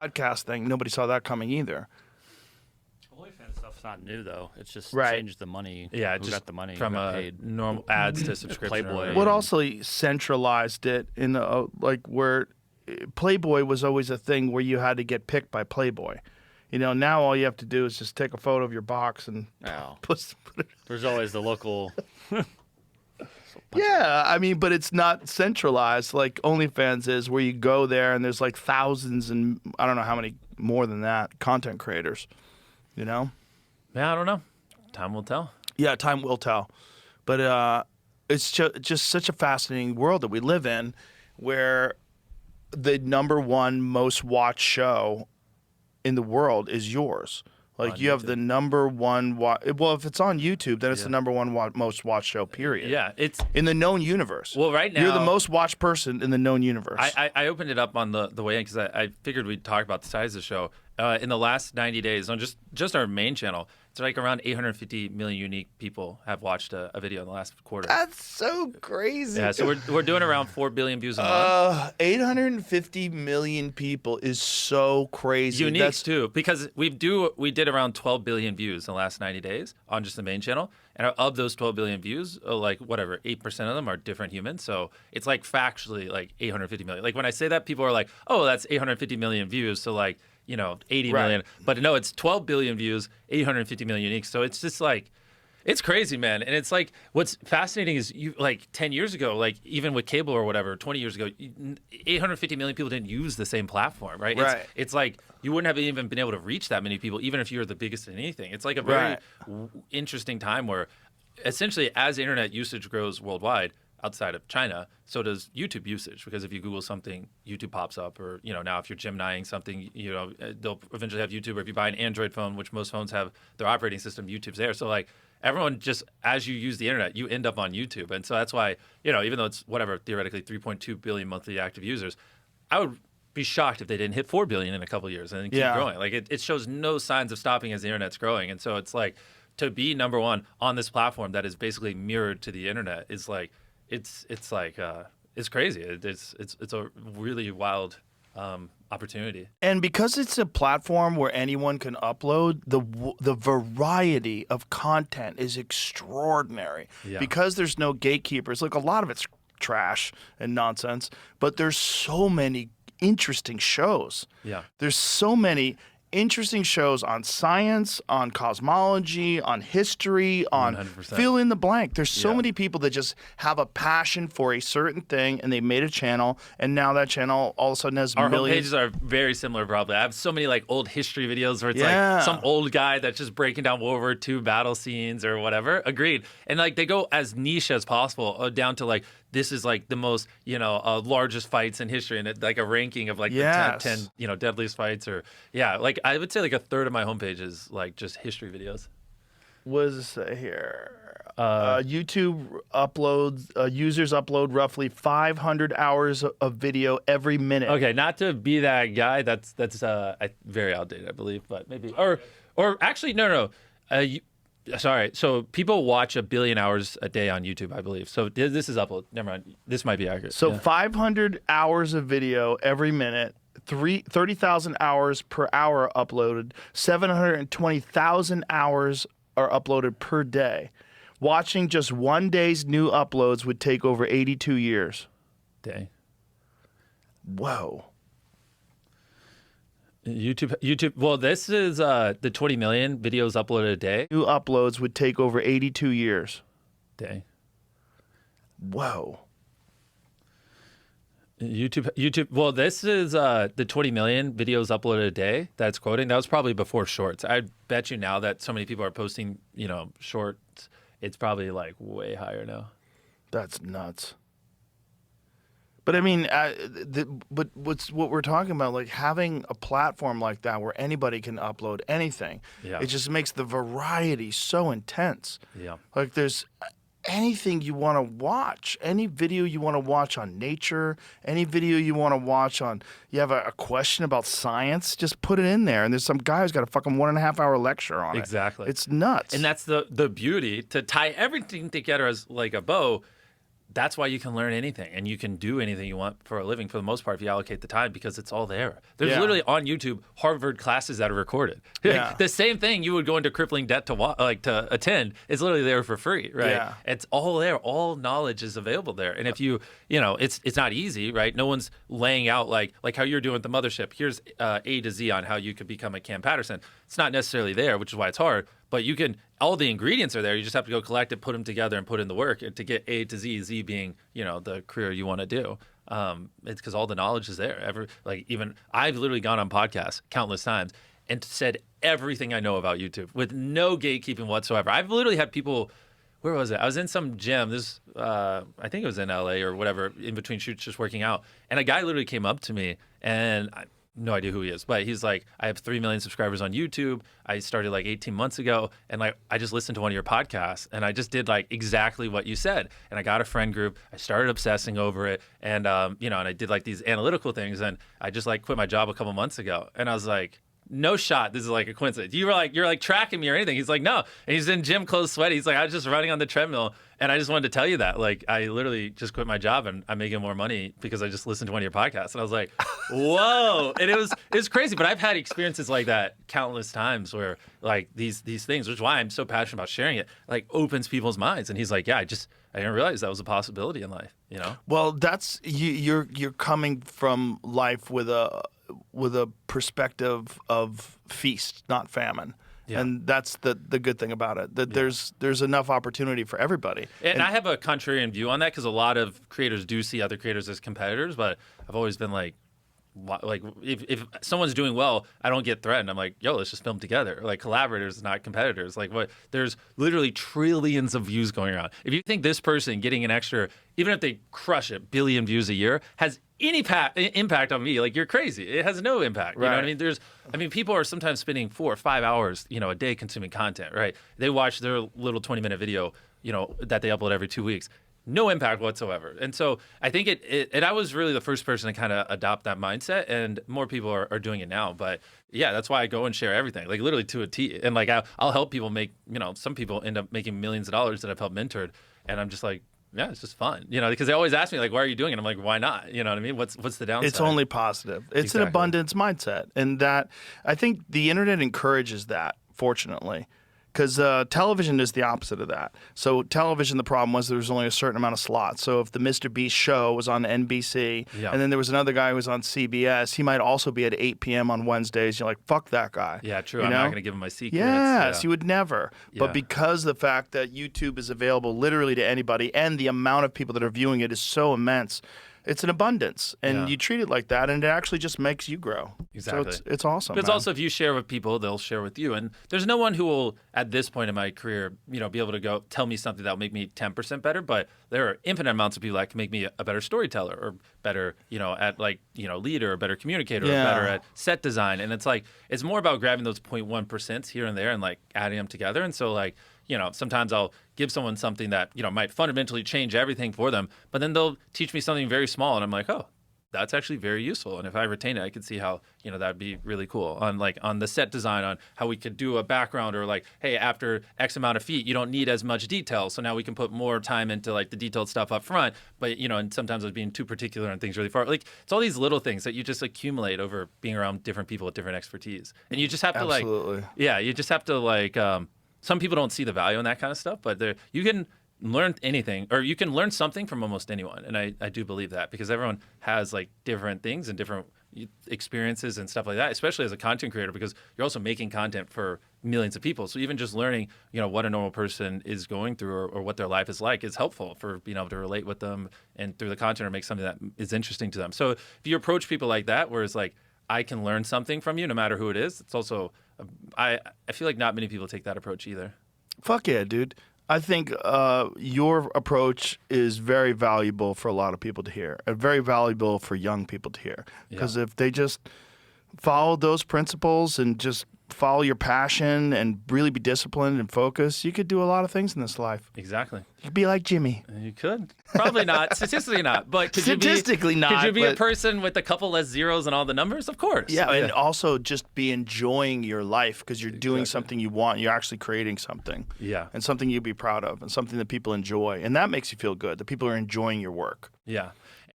podcast thing, nobody saw that coming either. OnlyFans stuff's not new though. It's just Right. changed the money. Yeah, who just got the money from who got paid. normal ads to subscription. Playboy. What also centralized it in like where Playboy was always a thing where you had to get picked by Playboy. Now all you have to do is just take a photo of your box and Oh. put it. There's always the local. Yeah, I mean, but it's not centralized like OnlyFans is, where you go there and there's like thousands and I don't know how many more than that content creators. Yeah, I don't know. Time will tell. Yeah, time will tell. But it's just such a fascinating world that we live in, where the number one most watched show in the world is yours. Like, you have the number one well, if it's on YouTube, then it's the number one most watched show, period. Yeah, it's in the known universe. Well, right now you're the most watched person in the known universe. I opened it up on the way in because I figured we'd talk about the size of the show. In the last 90 days, on just our main channel, it's like around 850 million unique people have watched a video in the last quarter. That's so crazy. Yeah, so we're doing around 4 billion views a month. 850 million people is so crazy. Uniques too, because we did around 12 billion views in the last 90 days on just the main channel, and of those 12 billion views, like whatever 8% of them are different humans. So it's like factually like 850 million. Like when I say that, people are like, "Oh, that's 850 million views." So like 80 million. But no, it's 12 billion views, 850 million uniques. So it's just like, it's crazy, man. And it's like, what's fascinating is you like 10 years ago, like even with cable or whatever, 20 years ago, 850 million people didn't use the same platform, right? Right. It's like you wouldn't have even been able to reach that many people, even if you were the biggest in anything. It's like a very interesting time where essentially as internet usage grows worldwide, outside of China, so does YouTube usage. Because if you Google something, YouTube pops up. Or now if you're Geminiing something, they'll eventually have YouTube. Or if you buy an Android phone, which most phones have their operating system, YouTube's there. So like everyone just, as you use the internet, you end up on YouTube. And so that's why, even though it's whatever, theoretically 3.2 billion monthly active users, I would be shocked if they didn't hit 4 billion in a couple of years and then keep growing. Like it shows no signs of stopping as the internet's growing. And so it's like, to be number one on this platform that is basically mirrored to the internet is like, it's crazy. It's a really wild opportunity. And because it's a platform where anyone can upload, the variety of content is extraordinary. Yeah. Because there's no gatekeepers. Like, a lot of it's trash and nonsense, but there's so many interesting shows. Yeah. There's so many interesting shows on science, on cosmology, on history, on 100%. Fill in the blank. There's so many people that just have a passion for a certain thing, and they made a channel, and now that channel all of a sudden has Our millions. homepages are very similar, probably. I have so many like old history videos where it's like some old guy that's just breaking down World War II battle scenes or whatever. Agreed. And like they go as niche as possible, down to like, this is like the most, largest fights in history, and like a ranking of like the 10 deadliest fights, or like I would say like a third of my homepage is like just history videos. What does it say here? YouTube uploads, users upload roughly 500 hours of video every minute. Okay, not to be that guy, that's very outdated, I believe, but maybe, or actually, no. Sorry. So people watch 1 billion hours a day on YouTube, I believe. So this is upload. Never mind. This might be accurate. So 500 hours of video every minute, 30,000 hours per hour uploaded, 720,000 hours are uploaded per day. Watching just one day's new uploads would take over 82 years. Day. Whoa. YouTube. Well, this is the 20 million videos uploaded a day. New uploads would take over 82 years. Day. Whoa. YouTube. Well, this is the 20 million videos uploaded a day. That's quoting. That was probably before shorts. I bet you now that so many people are posting, shorts, it's probably like way higher now. That's nuts. But I mean, what we're talking about, like having a platform like that where anybody can upload anything. Yeah. It just makes the variety so intense. Yeah. Like there's anything you want to watch, any video you want to watch on nature, any video you want to watch on, you have a question about science, just put it in there. And there's some guy who's got a fucking 1.5 hour lecture on it. Exactly. It's nuts. And that's the beauty, to tie everything together as like a bow. that's why you can learn anything and you can do anything you want for a living for the most part if you allocate the time, because it's all there. There's literally on YouTube Harvard classes that are recorded. Yeah. The same thing you would go into crippling debt to attend is literally there for free, right? Yeah. It's all there. All knowledge is available there. And if you know, it's not easy, right? No one's laying out like how you're doing with the mothership. Here's A to Z on how you could become a Cam Patterson. It's not necessarily there, which is why it's hard. But you can, all the ingredients are there. You just have to go collect it, put them together, and put in the work to get A to Z. Z being, you know, the career you want to do. It's because all the knowledge is there. Even I've literally gone on podcasts countless times and said everything I know about YouTube with no gatekeeping whatsoever. I've literally had people. Where was it? I was in some gym. I think it was in LA or whatever, in between shoots, just working out. And a guy literally came up to me, and no idea who he is, but he's like, I have 3 million subscribers on YouTube. I started like 18 months ago, and like I just listened to one of your podcasts, and I just did like exactly what you said. And I got a friend group. I started obsessing over it, and and I did like these analytical things, and I just like quit my job a couple months ago, and I was like, no shot. This is like a coincidence. You're like tracking me or anything. He's like, no. And he's in gym clothes, sweaty. He's like, I was just running on the treadmill. And I just wanted to tell you that. Like, I literally just quit my job and I'm making more money because I just listened to one of your podcasts. And I was like, whoa. And it was crazy. But I've had experiences like that countless times where like these things, which is why I'm so passionate about sharing it, like opens people's minds. And he's like, yeah, I didn't realize that was a possibility in life, you know? Well, that's you're coming from life with a perspective of feast, not famine. Yeah. And that's the good thing about it, that there's enough opportunity for everybody. And I have a contrarian view on that because a lot of creators do see other creators as competitors, but I've always been like if someone's doing well, I don't get threatened. I'm like, yo, let's just film together. Like collaborators, not competitors. Like what? There's literally trillions of views going around. If you think this person getting an extra, even if they crush it, billion views a year, has any impact on me, like you're crazy. It has no impact. You know what I mean? People are sometimes spending 4 or 5 hours, a day consuming content, right? They watch their little 20-minute video, that they upload every 2 weeks. No impact whatsoever. And so I think and I was really the first person to kind of adopt that mindset, and more people are doing it now. But yeah, that's why I go and share everything, like literally to a T. And like I'll help people make, some people end up making millions of dollars that I've helped mentored. And I'm just like, yeah, it's just fun, because they always ask me like, why are you doing it? I'm like, why not? You know what I mean? What's the downside? It's only positive. It's Exactly. an abundance mindset. And that, I think the internet encourages that, fortunately. Because television is the opposite of that. So television, the problem was there was only a certain amount of slots. So if the Mr. Beast show was on NBC, and then there was another guy who was on CBS, he might also be at 8 p.m. on Wednesdays. You're like, fuck that guy. Yeah, true. I'm not going to give him my secrets. Yes, you would never. Yeah. But because the fact that YouTube is available literally to anybody, and the amount of people that are viewing it is so immense, it's an abundance, and you treat it like that, and it actually just makes you grow. Exactly. So it's awesome. Because man. also, if you share with people, they'll share with you. And there's no one who will, at this point in my career, be able to go tell me something that will make me 10% better. But there are infinite amounts of people that can make me a better storyteller, or better, at leader, or better communicator, or better at set design. And it's like, it's more about grabbing those 0.1% here and there and like adding them together. And so like, sometimes I'll give someone something that, might fundamentally change everything for them, but then they'll teach me something very small, and I'm like, oh, that's actually very useful. And if I retain it, I could see how, that'd be really cool on the set design, on how we could do a background, or like, hey, after X amount of feet, you don't need as much detail. So now we can put more time into like the detailed stuff up front. But, and sometimes it's being too particular on things really far. Like it's all these little things that you just accumulate over being around different people with different expertise. And you just have to you just have to some people don't see the value in that kind of stuff, but you can learn anything, or you can learn something from almost anyone. And I do believe that, because everyone has like different things and different experiences and stuff like that, especially as a content creator, because you're also making content for millions of people. So even just learning, what a normal person is going through, or what their life is like, is helpful for being able to relate with them and through the content, or make something that is interesting to them. So if you approach people like that, where it's like, I can learn something from you no matter who it is, it's also, I feel like not many people take that approach either. Fuck yeah, dude. I think your approach is very valuable for a lot of people to hear, and very valuable for young people to hear. Because if they just follow those principles and just follow your passion and really be disciplined and focused, you could do a lot of things in this life. Exactly. You could be like Jimmy. You could. Probably not. Statistically not. But could Statistically you be, not, Could you be a but- person with a couple less zeros and all the numbers? Of course. Yeah, and also just be enjoying your life because you're doing something you want. You're actually creating something. Yeah. And something you'd be proud of and something that people enjoy. And that makes you feel good, that people are enjoying your work. Yeah.